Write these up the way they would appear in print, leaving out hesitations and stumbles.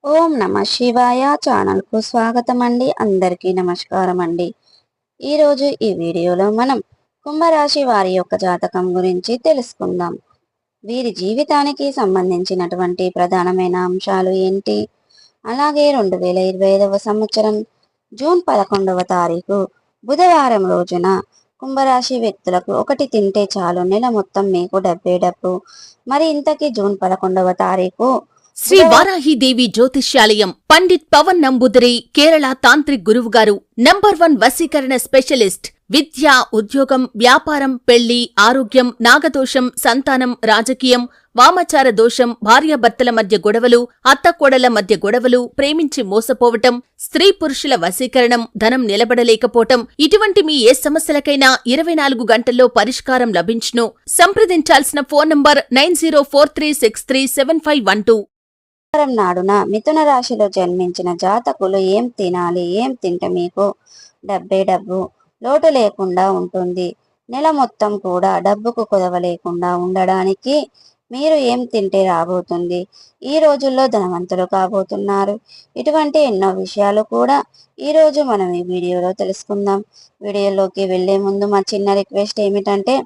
ఓం నమ శివాయ ఛానల్కు స్వాగతం అండి. అందరికీ నమస్కారం అండి. ఈరోజు ఈ వీడియోలో మనం కుంభరాశి వారి యొక్క జాతకం గురించి తెలుసుకుందాం. వీరి జీవితానికి సంబంధించినటువంటి ప్రధానమైన అంశాలు ఏంటి, అలాగే 2025వ సంవత్సరం జూన్ 11వ తారీఖు బుధవారం రోజున కుంభరాశి వ్యక్తులకు ఒకటి తింటే చాలు నెల మొత్తం మీకు డబ్బే డబ్బు. మరి ఇంతకీ జూన్ 11వ తారీఖు శ్రీ వారాహిదేవి జ్యోతిష్యాలయం పండిత్ పవన్ నంబూదరి కేరళ తాంత్రిక్ గురువుగారు నంబర్ 1 వశీకరణ స్పెషలిస్ట్. విద్య, ఉద్యోగం, వ్యాపారం, పెళ్లి, ఆరోగ్యం, నాగదోషం, సంతానం, రాజకీయం, వామచార దోషం, భార్యాభర్తల మధ్య గొడవలు, అత్తకోడల మధ్య గొడవలు, ప్రేమించి మోసపోవటం, స్త్రీ పురుషుల వశీకరణం, ధనం నిలబడలేకపోవటం, ఇటువంటి మీ ఏ సమస్యలకైనా 24 గంటల్లో పరిష్కారం లభించును. సంప్రదించాల్సిన ఫోన్ నంబర్ 9043637512. నాడున మిథున రాశిలో జన్మించిన జాతకులు ఏం తినాలి, ఏం తింటే మీకు డబ్బే డబ్బు, లోటు లేకుండా ఉంటుంది, నెల మొత్తం కూడా డబ్బుకు కొదవ లేకుండా ఉండడానికి మీరు ఏం తింటే రాబోతుంది, ఈ రోజుల్లో ధనవంతులు కాబోతున్నారు, ఇటువంటి ఎన్నో విషయాలు కూడా ఈరోజు మనం ఈ వీడియోలో తెలుసుకుందాం. వీడియోలోకి వెళ్లే ముందు మా చిన్న రిక్వెస్ట్ ఏమిటంటే,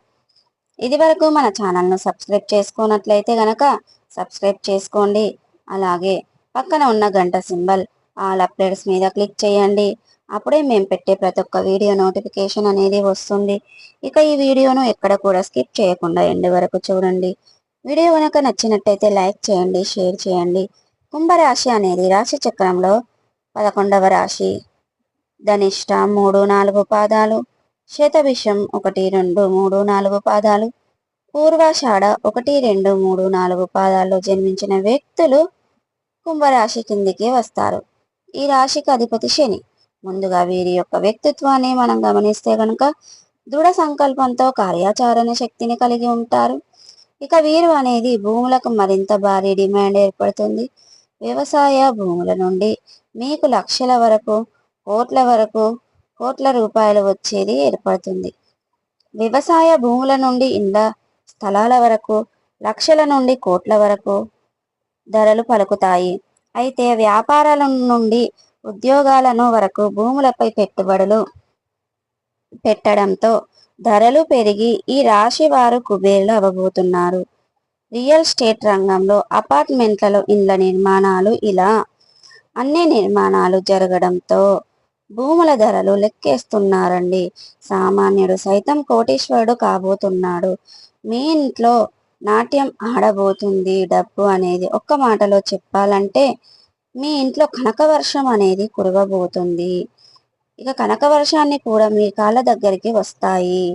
ఇది వరకు మన ఛానల్ను సబ్స్క్రైబ్ చేసుకున్నట్లయితే గనక సబ్స్క్రైబ్ చేసుకోండి. అలాగే పక్కన ఉన్న గంట సింబల్ ఆల్ అప్డేట్స్ మీద క్లిక్ చేయండి. అప్పుడే మేము పెట్టే ప్రతి ఒక్క వీడియో నోటిఫికేషన్ అనేది వస్తుంది. ఇక ఈ వీడియోను ఎక్కడ కూడా స్కిప్ చేయకుండా ఎండ్ వరకు చూడండి. వీడియో కనుక నచ్చినట్టయితే లైక్ చేయండి, షేర్ చేయండి. కుంభరాశి అనేది రాశి చక్రంలో 11వ రాశి. ధనిష్ట 3-4 పాదాలు, శతభిషం 1-2-3-4 పాదాలు, పూర్వాషాఢ 1-2-3-4 పాదాల్లో జన్మించిన వ్యక్తులు కుంభరాశి కిందికి వస్తారు. ఈ రాశికి అధిపతి శని. ముందుగా వీరి యొక్క వ్యక్తిత్వాన్ని మనం గమనిస్తే గనక దృఢ సంకల్పంతో కార్యాచరణ శక్తిని కలిగి ఉంటారు. ఇక వీరు అనేది భూములకు మరింత భారీ డిమాండ్ ఏర్పడుతుంది. వ్యవసాయ భూముల నుండి మీకు లక్షల వరకు, కోట్ల రూపాయలు వచ్చేది ఏర్పడుతుంది. వ్యవసాయ భూముల నుండి ఇండ్ల స్థలాల వరకు లక్షల నుండి కోట్ల వరకు ధరలు పలుకుతాయి. అయితే వ్యాపారాల నుండి ఉద్యోగాలను వరకు భూములపై పెట్టుబడులు పెట్టడంతో ధరలు పెరిగి ఈ రాశి వారు కుబేరులు అవ్వబోతున్నారు. రియల్ ఎస్టేట్ రంగంలో అపార్ట్మెంట్లలో ఇండ్ల నిర్మాణాలు, ఇలా అన్ని నిర్మాణాలు జరగడంతో భూముల ధరలు లెక్కేస్తున్నారండి. సామాన్యుడు సైతం కోటీశ్వరుడు కాబోతున్నాడు. మీ ఇంట్లో నాట్యం ఆడబోతుంది డబ్బు అనేది. ఒక్క మాటలో చెప్పాలంటే మీ ఇంట్లో కనకవర్షం అనేది కురవబోతుంది. ఇక కనకవర్షాన్ని కూడా మీ కాళ్ళ దగ్గరికి వస్తాయి.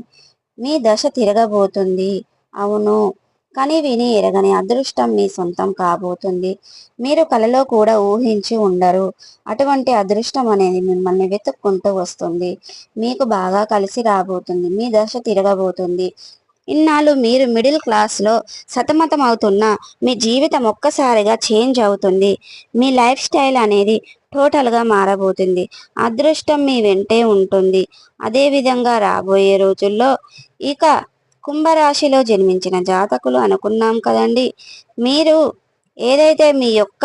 మీ దశ తిరగబోతుంది. అవును, కని విని ఎరగని అదృష్టం మీ సొంతం కాబోతుంది. మీరు కలలో కూడా ఊహించి ఉండరు. అటువంటి అదృష్టం అనేది మిమ్మల్ని వెతుక్కుంటూ వస్తుంది. మీకు బాగా కలిసి రాబోతుంది. మీ దశ తిరగబోతుంది. ఇన్నాళ్ళు మీరు మిడిల్ క్లాస్లో సతమతం అవుతున్న మీ జీవితం ఒక్కసారిగా చేంజ్ అవుతుంది. మీ లైఫ్ స్టైల్ అనేది టోటల్గా మారబోతుంది. అదృష్టం మీ వెంటే ఉంటుంది. అదేవిధంగా రాబోయే రోజుల్లో ఇక కుంభరాశిలో జన్మించిన జాతకులు అనుకున్నాం కదండి, మీరు ఏదైతే మీ యొక్క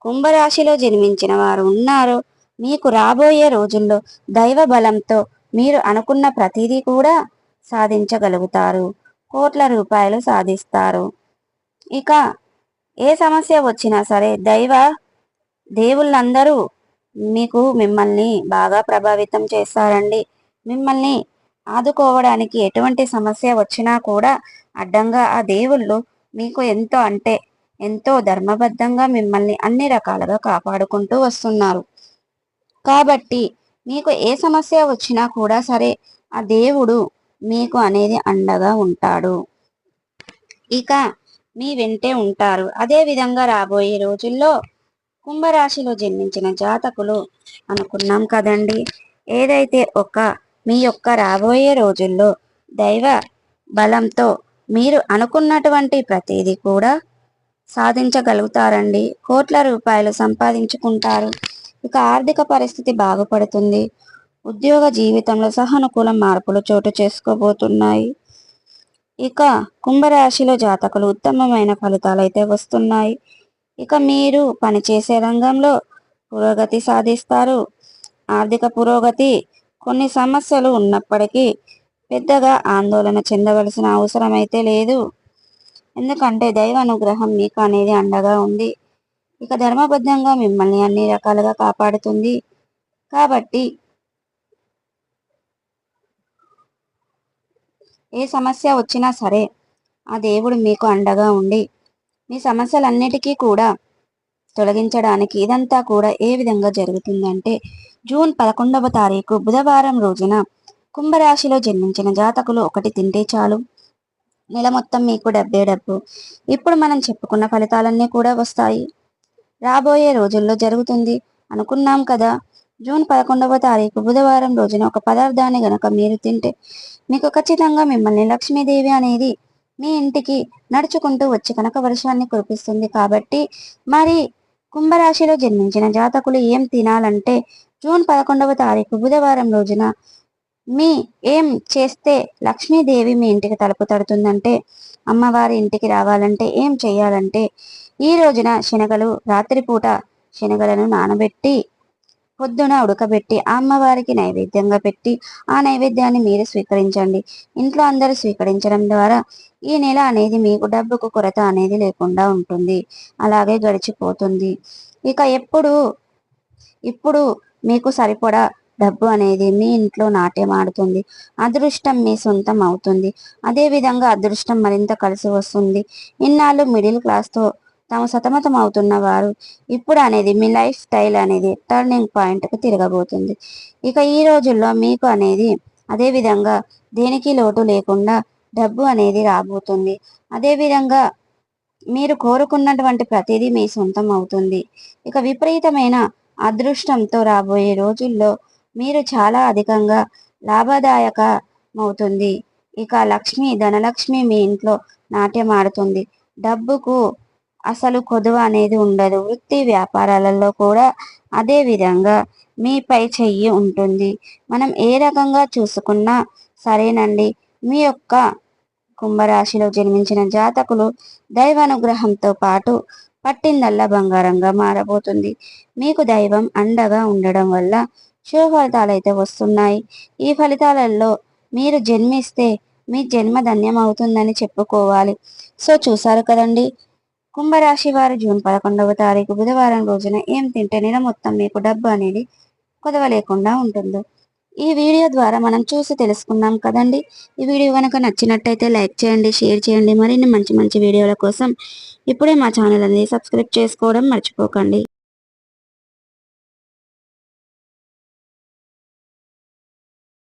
కుంభరాశిలో జన్మించిన వారు ఉన్నారో మీకు రాబోయే రోజుల్లో దైవ బలంతో మీరు అనుకున్న ప్రతిదీ కూడా సాధించగలుగుతారు. కోట్ల రూపాయలు సాధిస్తారు. ఇక ఏ సమస్య వచ్చినా సరే దేవుళ్ళందరూ మిమ్మల్ని బాగా ప్రభావితం చేస్తారండి. మిమ్మల్ని ఆదుకోవడానికి ఎటువంటి సమస్య వచ్చినా కూడా అడ్డంగా ఆ దేవుళ్ళు మీకు ఎంతో ధర్మబద్ధంగా మిమ్మల్ని అన్ని రకాలుగా కాపాడుకుంటూ వస్తున్నారు. కాబట్టి మీకు ఏ సమస్య వచ్చినా కూడా సరే ఆ దేవుడు మీకు అనేది అండగా ఉంటాడు. ఇక మీ వెంటే ఉంటారు. అదే విధంగా రాబోయే రోజుల్లో కుంభరాశిలో జన్మించిన జాతకులు అనుకున్నాం కదండి, ఏదైతే మీ యొక్క రాబోయే రోజుల్లో దైవ బలంతో మీరు అనుకున్నటువంటి ప్రతిదీ కూడా సాధించగలుగుతారండి. కోట్ల రూపాయలు సంపాదించుకుంటారు. ఇక ఆర్థిక పరిస్థితి బాగుపడుతుంది. ఉద్యోగ జీవితంలో సానుకూల మార్పులు చోటు చేసుకోబోతున్నాయి. ఇక కుంభరాశిలో జాతకులు ఉత్తమమైన ఫలితాలు అయితే వస్తున్నాయి. ఇక మీరు పనిచేసే రంగంలో పురోగతి సాధిస్తారు. ఆర్థిక పురోగతి. కొన్ని సమస్యలు ఉన్నప్పటికీ పెద్దగా ఆందోళన చెందవలసిన అవసరం అయితే లేదు. ఎందుకంటే దైవ అనుగ్రహం మీకు అనేది అండగా ఉంది. ఇక ధర్మబద్ధంగా మిమ్మల్ని అన్ని రకాలుగా కాపాడుతుంది. కాబట్టి ఏ సమస్య వచ్చినా సరే ఆ దేవుడు మీకు అండగా ఉండి మీ సమస్యలన్నిటికీ కూడా తొలగించడానికి ఇదంతా కూడా ఏ విధంగా జరుగుతుందంటే జూన్ 11వ తారీఖు బుధవారం రోజున కుంభరాశిలో జన్మించిన జాతకులు ఒకటి తింటే చాలు నెల మొత్తం మీకు డబ్బు. ఇప్పుడు మనం చెప్పుకున్న ఫలితాలన్నీ కూడా వస్తాయి. రాబోయే రోజుల్లో జరుగుతుంది అనుకున్నాం కదా. జూన్ 11వ తారీఖు బుధవారం రోజున ఒక పదార్థాన్ని గనక మీరు తింటే మీకు ఖచ్చితంగా మిమ్మల్ని లక్ష్మీదేవి అనేది మీ ఇంటికి నడుచుకుంటూ వచ్చి కనక వర్షాన్ని కురిపిస్తుంది. కాబట్టి మరి కుంభరాశిలో జన్మించిన జాతకులు ఏం తినాలంటే జూన్ 11వ తారీఖు బుధవారం రోజున మీ ఏం చేస్తే లక్ష్మీదేవి మీ ఇంటికి తలుపు తడుతుందంటే అమ్మవారి ఇంటికి రావాలంటే ఏం చేయాలంటే ఈ రోజున శనగలు రాత్రిపూట శనగలను నానబెట్టి పొద్దున ఉడకబెట్టి అమ్మవారికి నైవేద్యంగా పెట్టి ఆ నైవేద్యాన్ని మీరు స్వీకరించండి. ఇంట్లో అందరూ స్వీకరించడం ద్వారా ఈ నెల అనేది మీకు డబ్బుకు కొరత అనేది లేకుండా ఉంటుంది. అలాగే గడిచిపోతుంది. ఇక ఇప్పుడు మీకు సరిపడా డబ్బు అనేది మీ ఇంట్లో నాట్యమాడుతుంది. అదృష్టం మీ సొంతం అవుతుంది. అదేవిధంగా అదృష్టం మరింత కలిసి వస్తుంది. ఇన్నాళ్ళు మిడిల్ క్లాస్తో తాము సతమతం అవుతున్న వారు ఇప్పుడు అనేది మీ లైఫ్ స్టైల్ అనేది టర్నింగ్ పాయింట్కి తిరగబోతుంది. ఇక ఈ రోజుల్లో మీకు అనేది అదేవిధంగా దేనికి లోటు లేకుండా డబ్బు అనేది రాబోతుంది. అదేవిధంగా మీరు కోరుకున్నటువంటి ప్రతిదీ మీ సొంతం అవుతుంది. ఇక విపరీతమైన అదృష్టంతో రాబోయే రోజుల్లో మీరు చాలా అధికంగా లాభదాయకమవుతుంది. ఇక ధనలక్ష్మి మీ ఇంట్లో నాట్యం ఆడుతుంది. డబ్బుకు అసలు కొదువ అనేది ఉండదు. వృత్తి వ్యాపారాలలో కూడా అదే విధంగా మీపై చెయ్యి ఉంటుంది. మనం ఏ రకంగా చూసుకున్నా సరేనండి. మీ యొక్క కుంభరాశిలో జన్మించిన జాతకులు దైవానుగ్రహంతో పాటు పట్టిందల్లా బంగారంగా మారబోతుంది. మీకు దైవం అండగా ఉండడం వల్ల శుభ ఫలితాలు అయితే వస్తున్నాయి. ఈ ఫలితాలలో మీరు జన్మిస్తే మీ జన్మ ధన్యం అవుతుందని చెప్పుకోవాలి. సో చూసారు కదండి, కుంభరాశి వారు జూన్ 11వ తారీఖు బుధవారం రోజున ఏం తింటే నెల మొత్తం మీకు డబ్బు అనేది కొదవ లేకుండా ఉంటుందో. ఈ వీడియో ద్వారా మనం చూసి తెలుసుకున్నాం కదండి. ఈ వీడియో కనుక నచ్చినట్టయితే లైక్ చేయండి, షేర్ చేయండి. మరిన్ని మంచి మంచి వీడియోల కోసం ఇప్పుడే మా ఛానల్ అనేది సబ్స్క్రైబ్ చేసుకోవడం మర్చిపోకండి.